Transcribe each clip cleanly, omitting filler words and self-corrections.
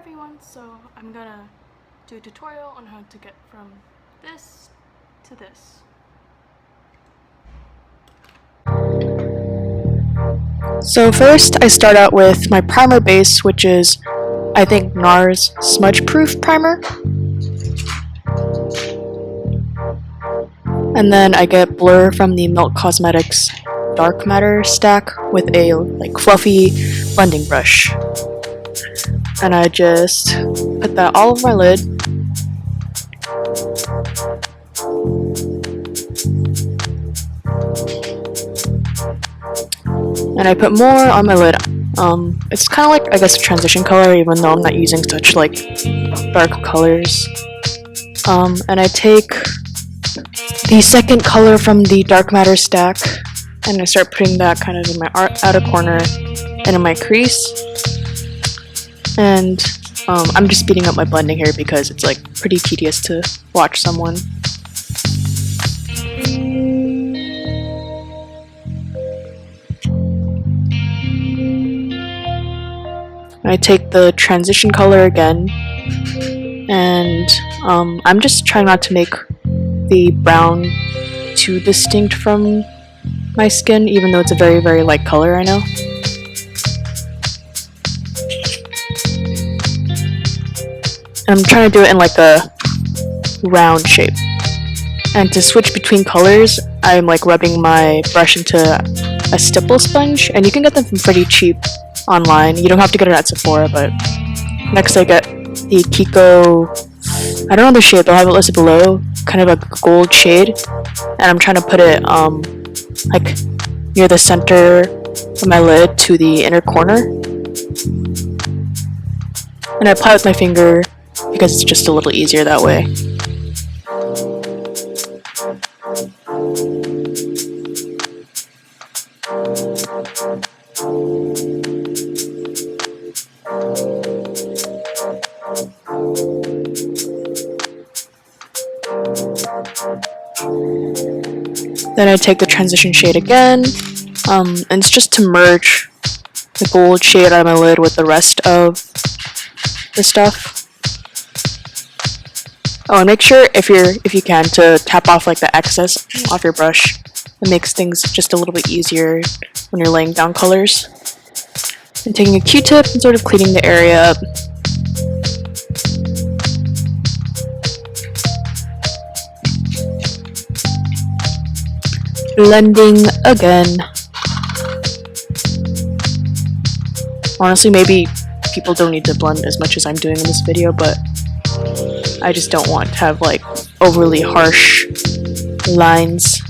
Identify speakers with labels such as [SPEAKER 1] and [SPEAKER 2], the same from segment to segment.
[SPEAKER 1] everyone, so I'm gonna do a tutorial on how to get from this to this. So first I start out with my primer base, which is I think NARS Smudge Proof Primer. And then I get Blur from the Milk Cosmetics Dark Matter stack with a fluffy blending brush. And I just put that all over my lid. And I put more on my lid. It's kind of like, I guess, a transition color, even though I'm not using such dark colors. And I take the second color from the Dark Matter stack, and I start putting that kind of in my outer corner and in my crease. And I'm just speeding up my blending here because it's pretty tedious to watch someone. I take the transition color again, and I'm just trying not to make the brown too distinct from my skin, even though it's a very, very light color, I know. I'm trying to do it in a round shape. And to switch between colors, I'm rubbing my brush into a stipple sponge, and you can get them from pretty cheap online. You don't have to get it at Sephora, but next I get the Kiko, I don't know the shade, they'll have it listed below, kind of a gold shade, and I'm trying to put it near the center of my lid to the inner corner. And I apply it with my finger because it's just a little easier that way. Then I take the transition shade again, and it's just to merge the gold shade out of my lid with the rest of the stuff. Oh, and make sure if you can to tap off the excess off your brush. It makes things just a little bit easier when you're laying down colors. And taking a Q-tip and sort of cleaning the area up. Blending again. Honestly, maybe people don't need to blend as much as I'm doing in this video, but I just don't want to have overly harsh lines.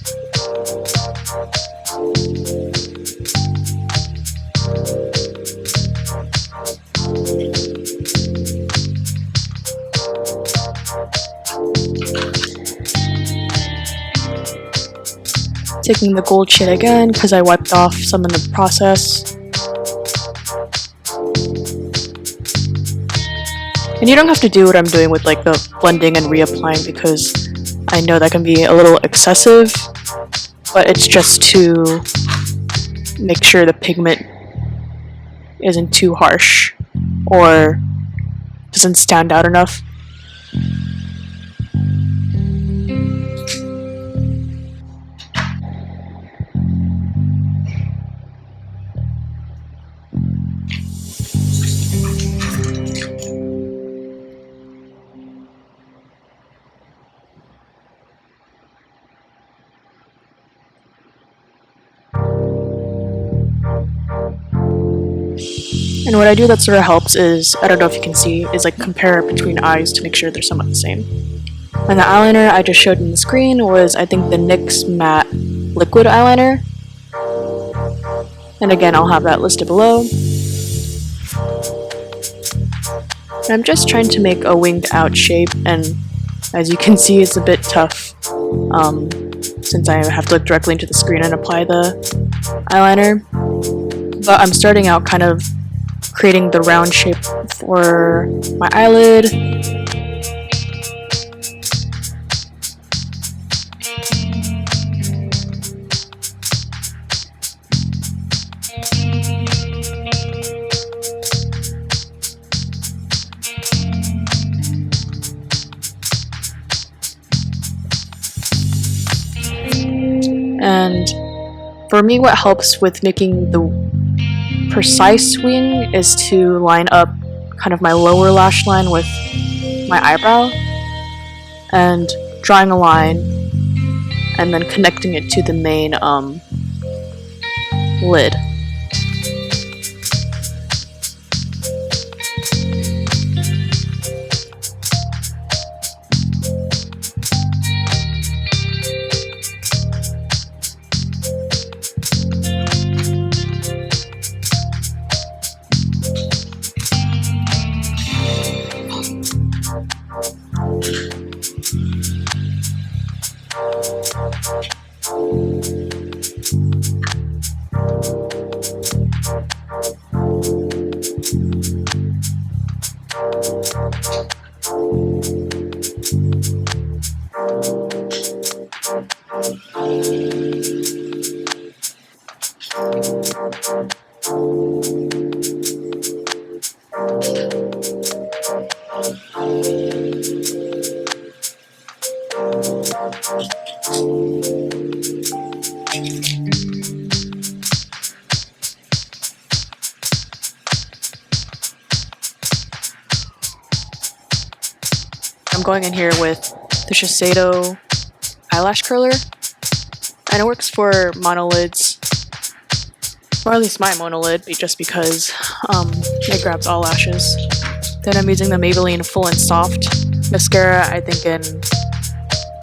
[SPEAKER 1] Taking the gold shade again because I wiped off some in the process. And you don't have to do what I'm doing with the blending and reapplying because I know that can be a little excessive, but it's just to make sure the pigment isn't too harsh or doesn't stand out enough. And what I do that sort of helps is, I don't know if you can see, is compare between eyes to make sure they're somewhat the same. And the eyeliner I just showed in the screen was, I think, the NYX Matte Liquid Eyeliner. And again, I'll have that listed below. And I'm just trying to make a winged out shape, and as you can see, it's a bit tough since I have to look directly into the screen and apply the eyeliner. But I'm starting out kind of creating the round shape for my eyelid. And for me, what helps with making the precise wing is to line up kind of my lower lash line with my eyebrow and drawing a line and then connecting it to the main lid. I'm going in here with the Shiseido eyelash curler, and it works for monolids, or at least my monolid, just because it grabs all lashes. Then I'm using the Maybelline Full and Soft mascara, I think in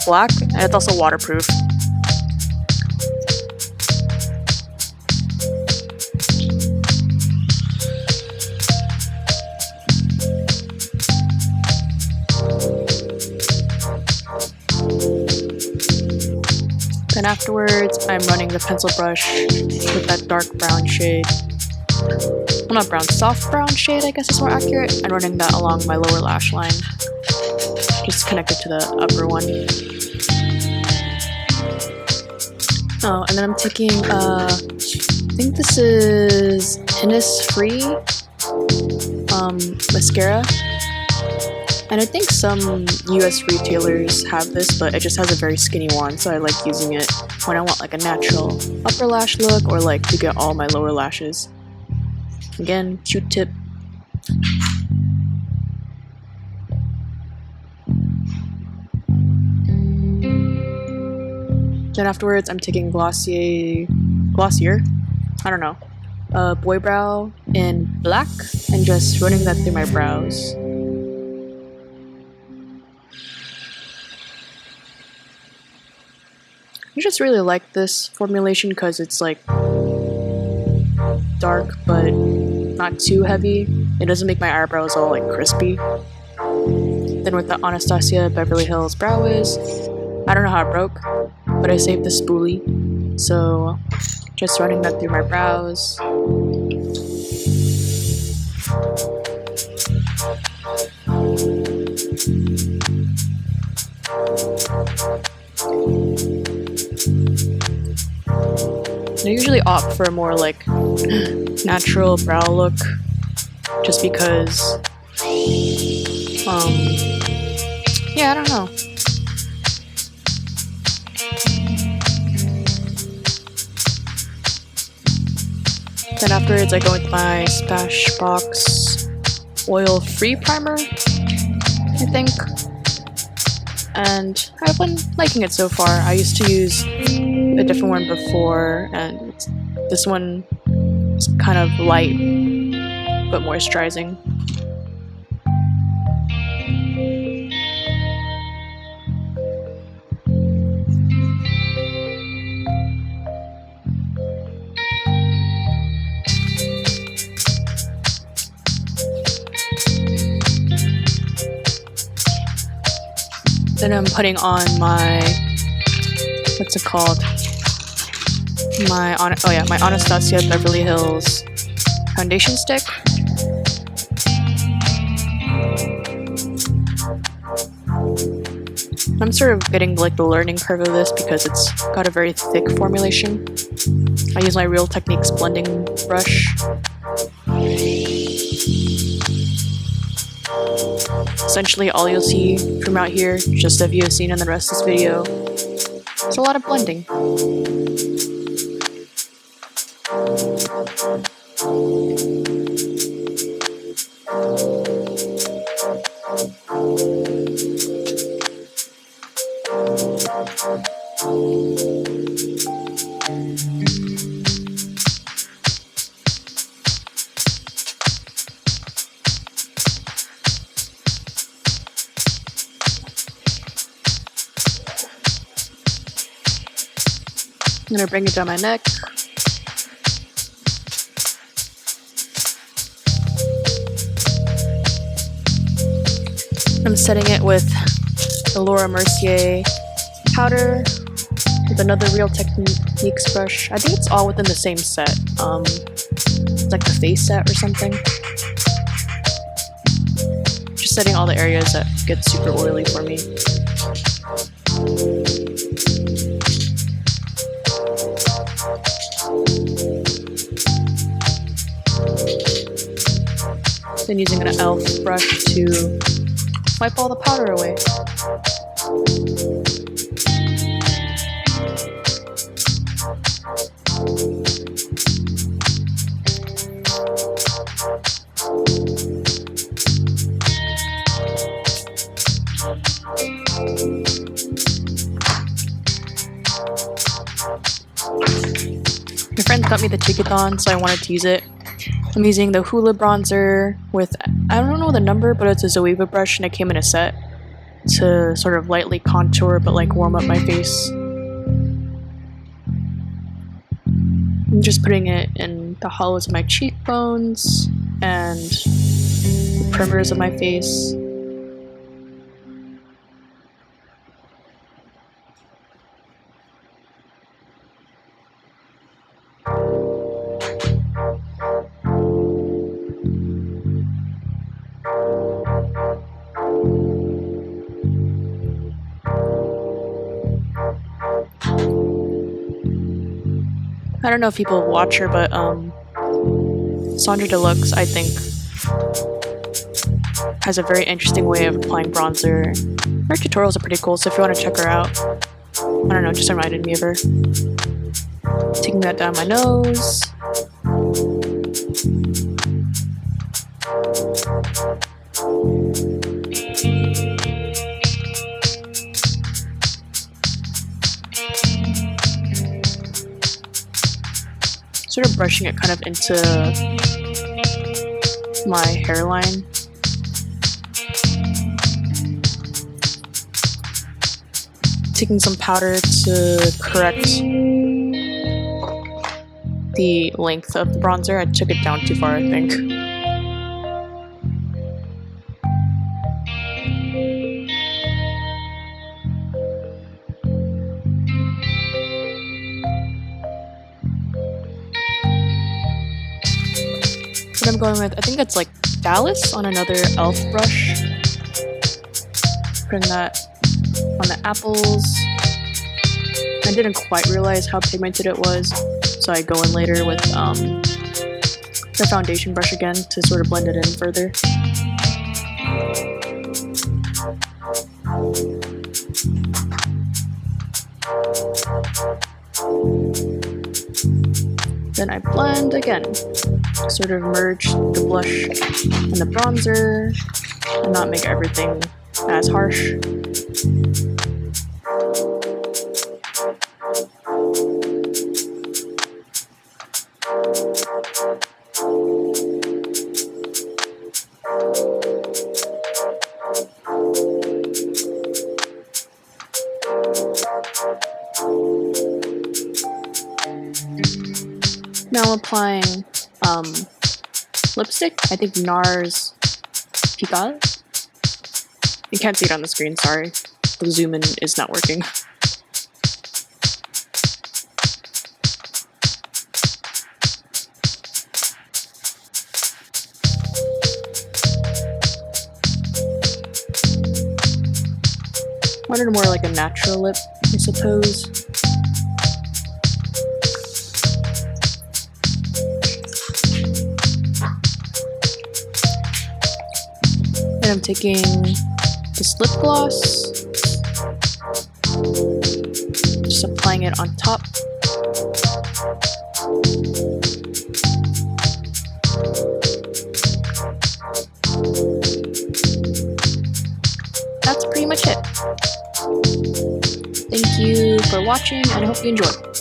[SPEAKER 1] black, and it's also waterproof. Then afterwards, I'm running the pencil brush with that dark brown shade. Well, not brown, soft brown shade, I guess is more accurate. And running that along my lower lash line, just connected to the upper one. Oh, and then I'm taking, I think this is Innisfree mascara. And I think some US retailers have this, but it just has a very skinny one, so I like using it when I want like a natural upper lash look or like to get all my lower lashes. Again, Q-tip. Then afterwards, I'm taking Glossier, I don't know, Boy Brow in black and just running that through my brows. I just really like this formulation because it's like dark but not too heavy. It doesn't make my eyebrows all like crispy. Then with the Anastasia Beverly Hills Brow Wiz, I don't know how it broke, but I saved the spoolie. So just running that through my brows. I usually opt for a more like natural brow look just because yeah, I don't know. Then afterwards I go with my Smashbox oil-free primer, I think. And I've been liking it so far. I used to use a different one before, and this one is kind of light but moisturizing. Then I'm putting on my, what's it called? My Anastasia Beverly Hills foundation stick. I'm sort of getting like the learning curve of this because it's got a very thick formulation. I use my Real Techniques blending brush. Essentially all you'll see from out here, just as you have seen in the rest of this video, It's a lot of blending. I'm gonna bring it down my neck. I'm setting it with the Laura Mercier powder with another Real Techniques brush. I think it's all within the same set. It's like the face set or something. Just setting all the areas that get super oily for me. Then using an e.l.f. brush to wipe all the powder away. My friend got me the Tikathon, so I wanted to use it. I'm using the Hoola bronzer with, I don't know the number, but it's a Zoeva brush and it came in a set to sort of lightly contour but like warm up my face. I'm just putting it in the hollows of my cheekbones and the perimeters of my face. I don't know if people watch her, but Sandra Deluxe, I think, has a very interesting way of applying bronzer. Her tutorials are pretty cool, so if you want to check her out, I don't know, just reminded me of her. Taking that down my nose. Sort of brushing it kind of into my hairline. Taking some powder to correct the length of the bronzer. I took it down too far, I think. What I'm going with, I think it's like Dallas on another e.l.f. brush. Putting that on the apples. I didn't quite realize how pigmented it was, so I go in later with the foundation brush again to sort of blend it in further. Then I blend again, sort of merge the blush and the bronzer and not make everything as harsh. Now I'm applying lipstick. I think NARS Pigalle. You can't see it on the screen, sorry. The zoom in is not working. Wanted more like a natural lip, I suppose. And I'm taking this lip gloss, just putting it on top. That's pretty much it. Thank you for watching, and I hope you enjoyed.